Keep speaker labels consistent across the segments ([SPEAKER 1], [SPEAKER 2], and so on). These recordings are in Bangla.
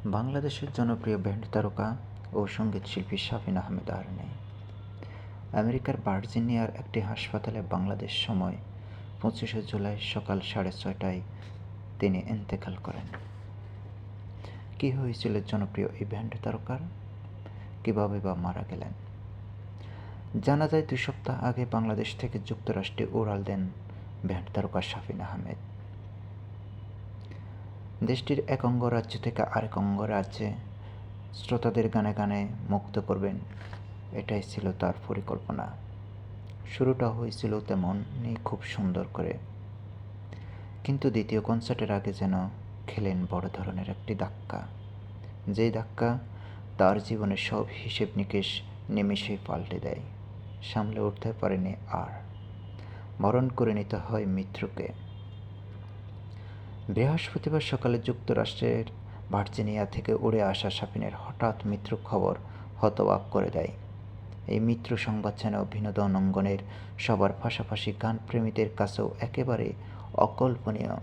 [SPEAKER 1] বাংলাদেশের জনপ্রিয় ব্যান্ড তারকা ও সঙ্গীতশিল্পী শাফিন আহমেদ আর নেই। আমেরিকার ভার্জিনিয়ার একটি হাসপাতালে বাংলাদেশ সময় 25শে জুলাই সকাল 6:30টায় তিনি ইন্তেকাল করেন। কী হয়েছিল জনপ্রিয় এই ব্যান্ড তারকার? কীভাবে বা মারা গেলেন? জানা যায় 2 সপ্তাহ আগে বাংলাদেশ থেকে যুক্তরাষ্ট্রে উড়াল দেন ব্যান্ড তারকা শাফিন আহমেদ। দেশটির এক অঙ্গরাজ্য থেকে আরেক অঙ্গরাজ্যে শ্রোতাদের গানে গানে মুগ্ধ করবেন, এটাই ছিল তার পরিকল্পনা। শুরুটা হয়েছিল তেমনই খুব সুন্দর করে, কিন্তু দ্বিতীয় কনসার্টের আগে যেন খেলেন বড় ধরনের একটি ধাক্কা, যেই ধাক্কা তার জীবনের সব হিসেব নিকেশ নিমেষেই পাল্টে দেয়। সামলে উঠতে পারেনি আর, বরণ করে নিতে হয় মৃত্যুকে। বৃহস্পতিবার সকালে যুক্তরাষ্ট্রের ভার্জিনিয়া থেকে উড়ে আসা শাফিনের হঠাৎ মৃত্যুর খবর হতবাক করে দেয়। এই মৃত্যু সংবাদ যেন বিনোদন অঙ্গনের সবার পাশাপাশি গানপ্রেমীদের কাছেও একেবারে অকল্পনীয়।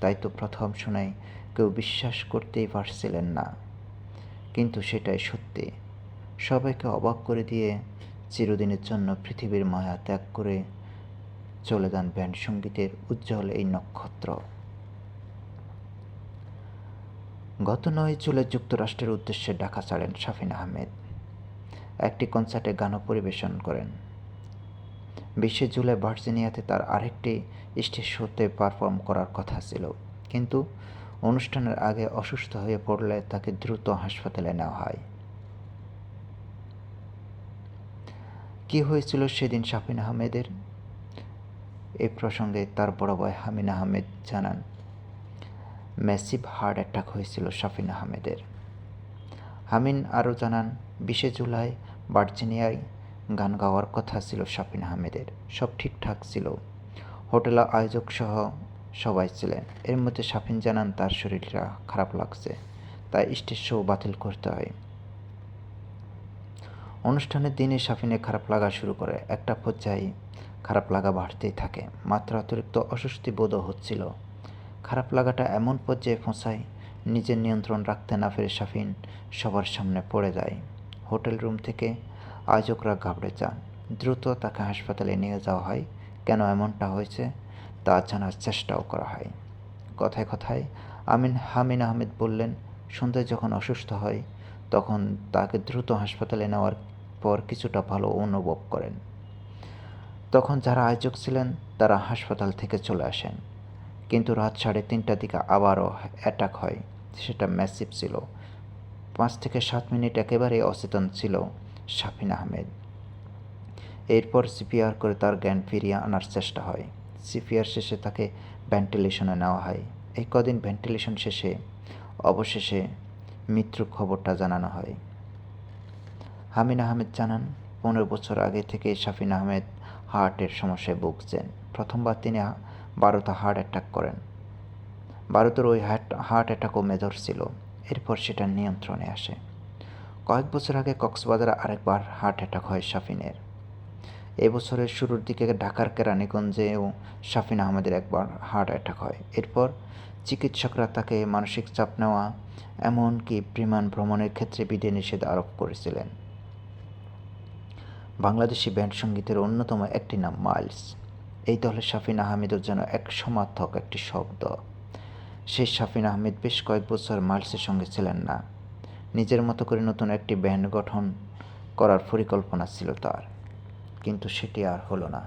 [SPEAKER 1] তাই তো প্রথম শোনায় কেউ বিশ্বাস করতেই পারছিলেন না, কিন্তু সেটাই সত্যি। সবাইকে অবাক করে দিয়ে চিরদিনের জন্য পৃথিবীর মায়া ত্যাগ করে চলে যান ব্যান্ড সঙ্গীতের উজ্জ্বল এই নক্ষত্র। গত 9 জুলাই যুক্তরাষ্ট্রের উদ্দেশ্যে ঢাকা ছাড়েন শাফিন আহমেদ। একটি কনসার্টে গানও পরিবেশন করেন। 20শে জুলাই ভার্জিনিয়াতে তার আরেকটি স্টেজ শোতে পারফর্ম করার কথা ছিল, কিন্তু অনুষ্ঠানের আগে অসুস্থ হয়ে পড়লে তাকে দ্রুত হাসপাতালে নেওয়া হয়। কী হয়েছিল সেদিন শাফিন আহমেদের? এই প্রসঙ্গে তার বড় ভাই হামিন আহমেদ জানান, ম্যাসিভ হার্ট অ্যাটাক হয়েছিল শাফিন আহমেদের। হামিন আরও জানান, 20শে জুলাই ভার্জিনিয়ায় গান গাওয়ার কথা ছিল শাফিন আহমেদের। সব ঠিকঠাক ছিল, হোটেল আয়োজক সহ সবাই ছিলেন। এর মধ্যে শাফিন জানান তার শরীরটা খারাপ লাগছে, তাই স্টেজ শো বাতিল করতে হয়। অনুষ্ঠানের দিনে শাফিনের খারাপ লাগা শুরু করে। একটা পর্যায়ে খারাপ লাগা বাড়তেই থাকে, মাত্রা অতিরিক্ত অস্বস্তি বোধও হচ্ছিল। খারাপ লাগাটা এমন পর্যায়ে পৌঁছায়, নিজের নিয়ন্ত্রণ রাখতে না পেরে শাফিন সবার সামনে পড়ে যায়। হোটেল রুম থেকে আয়োজকরা ঘাবড়ে যান। দ্রুত তাকে হাসপাতালে নিয়ে যাওয়া হয়। কেন এমনটা হয়েছে তা জানার চেষ্টাও করা হয়। কথায় কথায় হামিন আহমেদ বললেন, সন্ধ্যায় যখন অসুস্থ হয় তখন তাকে দ্রুত হাসপাতালে নেওয়ার পর কিছুটা ভালো অনুভব করেন। তখন যারা আয়োজক ছিলেন তারা হাসপাতাল থেকে চলে আসেন, কিন্তু রাত 3:30টার দিকে আবারও অ্যাটাক হয়। সেটা ম্যাসিভ ছিল। 5 থেকে 7 মিনিট একেবারে অচেতন ছিল শাফিন আহমেদ। এরপর সিপিআর করে তার জ্ঞান ফিরিয়ে আনার চেষ্টা হয়। সিপিআর শেষে তাকে ভেন্টিলেশনে নেওয়া হয়। এই কদিন ভেন্টিলেশন শেষে অবশেষে মৃত্যুর খবরটা জানানো হয়। হামিন আহমেদ জানান, 15 বছর আগে থেকে শাফিন আহমেদ হার্টের সমস্যায় ভুগছেন। প্রথমবার তিনি 12টা হার্ট অ্যাটাক করেন। 12টার ওই হার্ট অ্যাটাকও মেজর ছিল। এরপর সেটা নিয়ন্ত্রণে আসে। কয়েক বছর আগে কক্সবাজারে আরেকবার হার্ট অ্যাটাক হয় শাফিনের। এ বছরের শুরুর দিকে ঢাকার কেরানীগঞ্জেও শাফিন আহমেদের একবার হার্ট অ্যাটাক হয়। এরপর চিকিৎসকরা তাকে মানসিক চাপ নেওয়া, এমনকি বিমান ভ্রমণের ক্ষেত্রে বিধিনিষেধ আরোপ করেছিলেন। বাংলাদেশি ব্যান্ড সঙ্গীতের অন্যতম একটি নাম মাইলস। এই দলে শাফিন আহমেদের জন্য এক সমার্থক একটি শব্দ। সেই শাফিন আহমেদ বেশ কয়েক বছর মাইলসের সঙ্গে ছিলেন না। নিজের মতো করে নতুন একটি ব্যান্ড গঠন করার পরিকল্পনা ছিল তার, কিন্তু সেটি আর হলো না।